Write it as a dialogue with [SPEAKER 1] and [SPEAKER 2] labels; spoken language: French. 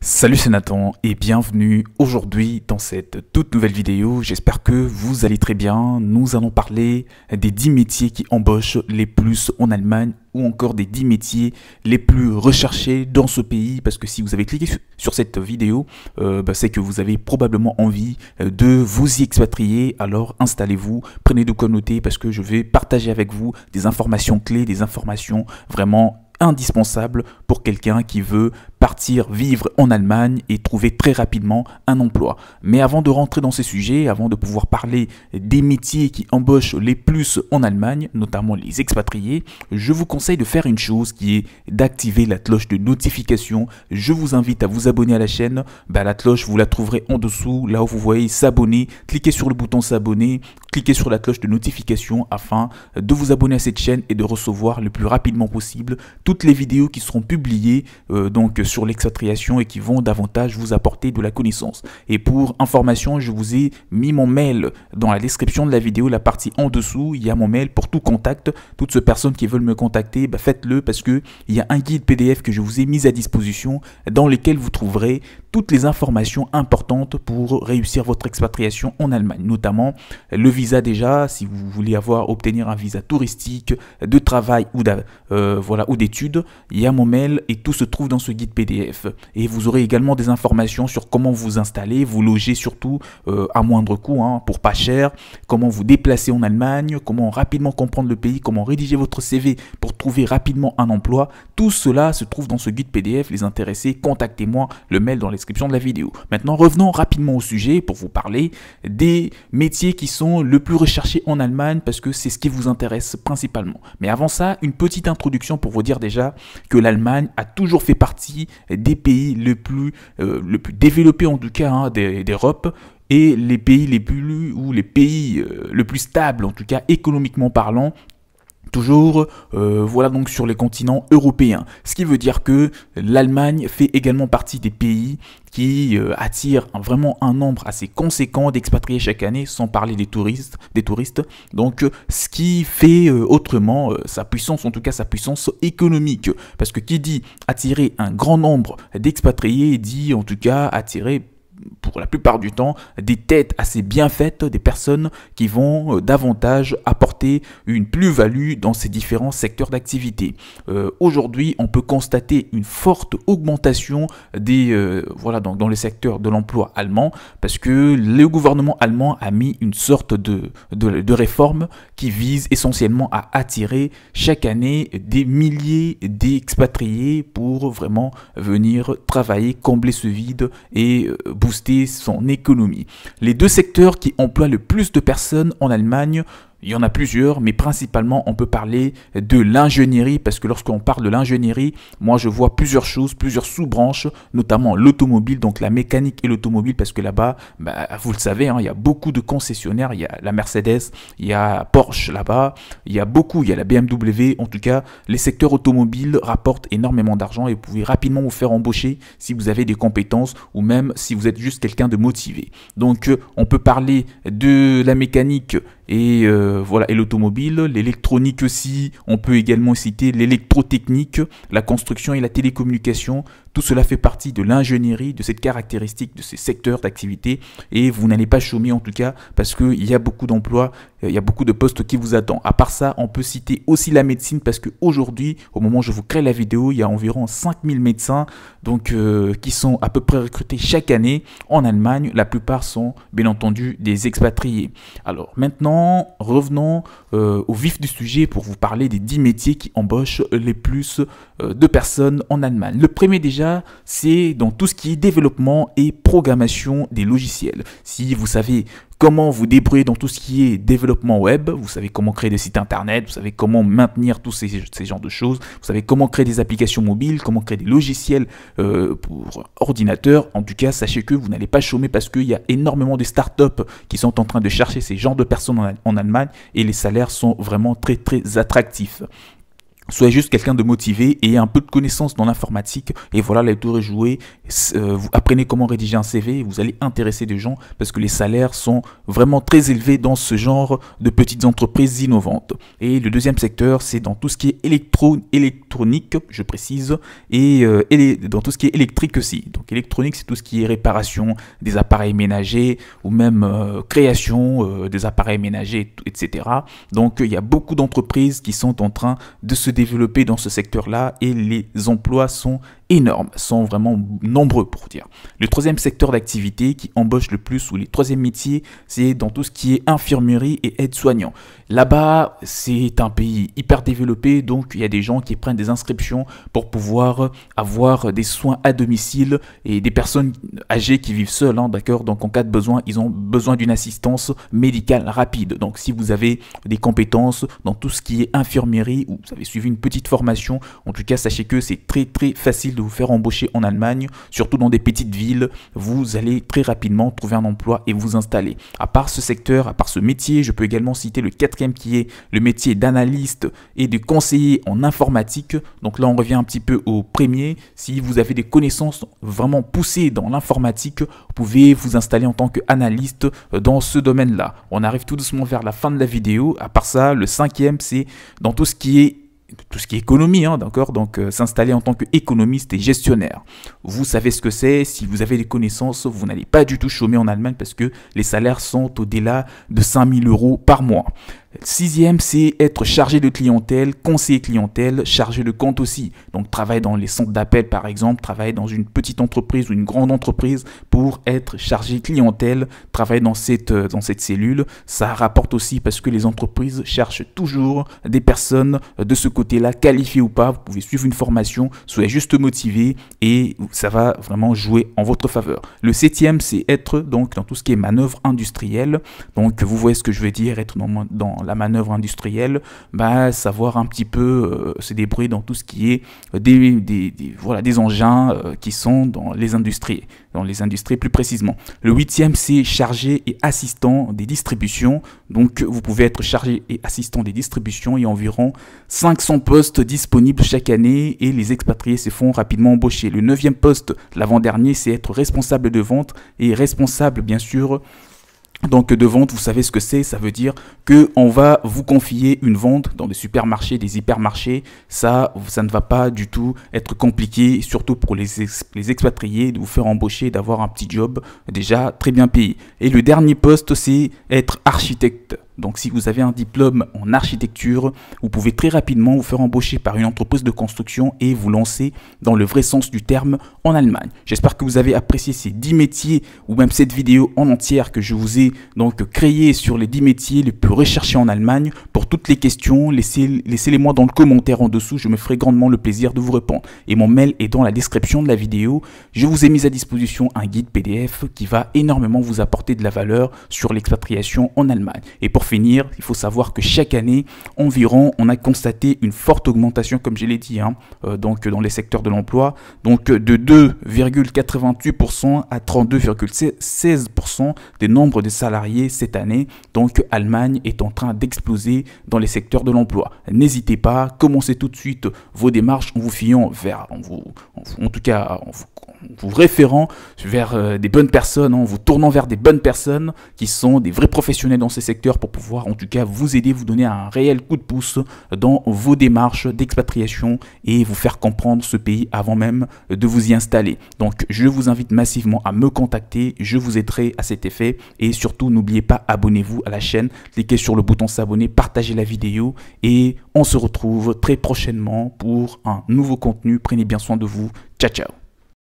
[SPEAKER 1] Salut, c'est Nathan et bienvenue aujourd'hui dans cette toute nouvelle vidéo. J'espère que vous allez très bien. Nous allons parler des 10 métiers qui embauchent les plus en Allemagne ou encore des 10 métiers les plus recherchés dans ce pays. Parce que si vous avez cliqué sur cette vidéo, c'est que vous avez probablement envie de vous y expatrier. Alors installez-vous, prenez de quoi noter parce que je vais partager avec vous des informations clés, des informations vraiment indispensable pour quelqu'un qui veut partir vivre en Allemagne et trouver très rapidement un emploi. Mais avant de rentrer dans ces sujets, avant de pouvoir parler des métiers qui embauchent les plus en Allemagne, notamment les expatriés, je vous conseille de faire une chose qui est d'activer la cloche de notification. Je vous invite à vous abonner à la chaîne. La cloche, vous la trouverez en dessous, là où vous voyez s'abonner. Cliquez sur le bouton s'abonner, cliquez sur la cloche de notification afin de vous abonner à cette chaîne et de recevoir le plus rapidement possible toutes les vidéos qui seront publiées donc sur l'expatriation et qui vont davantage vous apporter de la connaissance. Et pour information, je vous ai mis mon mail dans la description de la vidéo, la partie en dessous, il y a mon mail pour tout contact. Toutes ces personnes qui veulent me contacter, faites-le parce que il y a un guide PDF que je vous ai mis à disposition dans lequel vous trouverez toutes les informations importantes pour réussir votre expatriation en Allemagne, notamment le visa déjà, si vous voulez obtenir un visa touristique, de travail ou d'études, il y a mon mail et tout se trouve dans ce guide PDF. Et vous aurez également des informations sur comment vous installer, vous loger surtout à moindre coût, pour pas cher, comment vous déplacer en Allemagne, comment rapidement comprendre le pays, comment rédiger votre CV pour trouver rapidement un emploi. Tout cela se trouve dans ce guide PDF. Les intéressés, contactez-moi, le mail dans la description de la vidéo. Maintenant, revenons rapidement au sujet pour vous parler des métiers qui sont le plus recherchés en Allemagne parce que c'est ce qui vous intéresse principalement. Mais avant ça, une petite introduction pour vous dire déjà que l'Allemagne a toujours fait partie des pays le plus développés en tout cas d'Europe. Et les pays le plus stables, en tout cas économiquement parlant, toujours donc sur les continents européens. Ce qui veut dire que l'Allemagne fait également partie des pays qui attirent vraiment un nombre assez conséquent d'expatriés chaque année, sans parler des touristes. Donc ce qui fait autrement sa puissance, en tout cas sa puissance économique. Parce que qui dit attirer un grand nombre d'expatriés dit en tout cas attirer pour la plupart du temps, des têtes assez bien faites, des personnes qui vont davantage apporter une plus-value dans ces différents secteurs d'activité. Aujourd'hui, on peut constater une forte augmentation dans les secteurs de l'emploi allemand parce que le gouvernement allemand a mis une sorte de réforme qui vise essentiellement à attirer chaque année des milliers d'expatriés pour vraiment venir travailler, combler ce vide et booster son économie. Les deux secteurs qui emploient le plus de personnes en Allemagne, il y en a plusieurs, mais principalement on peut parler de l'ingénierie parce que lorsqu'on parle de l'ingénierie, moi je vois plusieurs choses, plusieurs sous-branches, notamment l'automobile, donc la mécanique et l'automobile parce que là-bas, vous le savez, il y a beaucoup de concessionnaires, il y a la Mercedes, il y a Porsche là-bas, il y a la BMW, en tout cas les secteurs automobiles rapportent énormément d'argent et vous pouvez rapidement vous faire embaucher si vous avez des compétences ou même si vous êtes juste quelqu'un de motivé. Donc on peut parler de la mécanique et l'automobile, l'électronique aussi, on peut également citer l'électrotechnique, la construction et la télécommunication. Tout cela fait partie de l'ingénierie, de cette caractéristique, de ces secteurs d'activité et vous n'allez pas chômer en tout cas parce qu'il y a beaucoup d'emplois, il y a beaucoup de postes qui vous attendent. À part ça, on peut citer aussi la médecine parce qu'aujourd'hui, au moment où je vous crée la vidéo, il y a environ 5000 médecins qui sont à peu près recrutés chaque année en Allemagne. La plupart sont bien entendu des expatriés. Alors maintenant, revenons au vif du sujet pour vous parler des 10 métiers qui embauchent les plus de personnes en Allemagne. Le premier déjà, c'est dans tout ce qui est développement et programmation des logiciels. Si vous savez comment vous débrouiller dans tout ce qui est développement web, vous savez comment créer des sites internet, vous savez comment maintenir tous ces genres de choses, vous savez comment créer des applications mobiles, comment créer des logiciels pour ordinateur. En tout cas, sachez que vous n'allez pas chômer parce qu'il y a énormément de startups qui sont en train de chercher ces genres de personnes en Allemagne et les salaires sont vraiment très très attractifs. Soyez juste quelqu'un de motivé et un peu de connaissances dans l'informatique. Et voilà, le tour est joué. Vous apprenez comment rédiger un CV. Vous allez intéresser des gens parce que les salaires sont vraiment très élevés dans ce genre de petites entreprises innovantes. Et le deuxième secteur, c'est dans tout ce qui est électronique, je précise, et dans tout ce qui est électrique aussi. Donc électronique, c'est tout ce qui est réparation des appareils ménagers ou même création des appareils ménagers, etc. Donc il y a beaucoup d'entreprises qui sont en train de se développer dans ce secteur-là et les emplois sont énormes, sont vraiment nombreux pour dire. Le troisième secteur d'activité qui embauche le plus ou les troisième métier, c'est dans tout ce qui est infirmerie et aide-soignant. Là-bas, c'est un pays hyper développé, donc il y a des gens qui prennent des inscriptions pour pouvoir avoir des soins à domicile et des personnes âgées qui vivent seules, hein, d'accord? Donc en cas de besoin, ils ont besoin d'une assistance médicale rapide. Donc si vous avez des compétences dans tout ce qui est infirmerie ou vous avez suivi une petite formation, en tout cas sachez que c'est très facile de vous faire embaucher en Allemagne, surtout dans des petites villes. Vous allez très rapidement trouver un emploi et vous installer. À part ce secteur, à part ce métier, je peux également citer le quatrième qui est le métier d'analyste et de conseiller en informatique. Donc là on revient un petit peu au premier. Si vous avez des connaissances vraiment poussées dans l'informatique, vous pouvez vous installer en tant qu'analyste dans ce domaine-là. On arrive tout doucement vers la fin de la vidéo. À part ça, le cinquième, c'est dans tout ce qui est économie, hein, d'accord? Donc s'installer en tant qu'économiste et gestionnaire. Vous savez ce que c'est, si vous avez des connaissances, vous n'allez pas du tout chômer en Allemagne parce que les salaires sont au-delà de 5 000 € par mois. Sixième, c'est être chargé de clientèle, conseiller clientèle, chargé de compte aussi. Donc travailler dans les centres d'appel par exemple, travailler dans une petite entreprise ou une grande entreprise pour être chargé clientèle, travailler dans cette cellule. Ça rapporte aussi parce que les entreprises cherchent toujours des personnes de ce côté-là, qualifiées ou pas. Vous pouvez suivre une formation, soyez juste motivé et ça va vraiment jouer en votre faveur. Le septième, c'est être donc dans tout ce qui est manœuvre industrielle. Donc vous voyez ce que je veux dire, être dans la manœuvre industrielle, savoir un petit peu se débrouiller dans tout ce qui est des engins qui sont dans les industries plus précisément. Le huitième, c'est chargé et assistant des distributions. Donc vous pouvez être chargé et assistant des distributions. Il y a environ 500 postes disponibles chaque année et les expatriés se font rapidement embaucher. Le neuvième poste, l'avant-dernier, c'est être responsable de vente et responsable bien sûr. Donc de vente, vous savez ce que c'est, ça veut dire que on va vous confier une vente dans des supermarchés, des hypermarchés. Ça ne va pas du tout être compliqué, surtout pour les expatriés, de vous faire embaucher, d'avoir un petit job déjà très bien payé. Et le dernier poste, c'est être architecte. Donc si vous avez un diplôme en architecture, vous pouvez très rapidement vous faire embaucher par une entreprise de construction et vous lancer dans le vrai sens du terme en Allemagne. J'espère que vous avez apprécié ces 10 métiers ou même cette vidéo en entière que je vous ai donc créée sur les 10 métiers les plus recherchés en Allemagne. Pour toutes les questions, laissez-les-moi dans le commentaire en dessous, je me ferai grandement le plaisir de vous répondre. Et mon mail est dans la description de la vidéo. Je vous ai mis à disposition un guide PDF qui va énormément vous apporter de la valeur sur l'expatriation en Allemagne. Et pour finir, il faut savoir que chaque année, environ, on a constaté une forte augmentation, comme je l'ai dit, donc dans les secteurs de l'emploi, donc de 2,88% à 32,16% des nombres de salariés cette année. Donc Allemagne est en train d'exploser dans les secteurs de l'emploi. N'hésitez pas, commencez tout de suite vos démarches en vous fiant vers, en vous référant vers des bonnes personnes, en vous tournant vers des bonnes personnes qui sont des vrais professionnels dans ces secteurs pour pouvoir en tout cas vous aider, vous donner un réel coup de pouce dans vos démarches d'expatriation et vous faire comprendre ce pays avant même de vous y installer. Donc je vous invite massivement à me contacter, je vous aiderai à cet effet et surtout n'oubliez pas, abonnez-vous à la chaîne, cliquez sur le bouton s'abonner, partagez la vidéo et on se retrouve très prochainement pour un nouveau contenu. Prenez bien soin de vous, ciao ciao.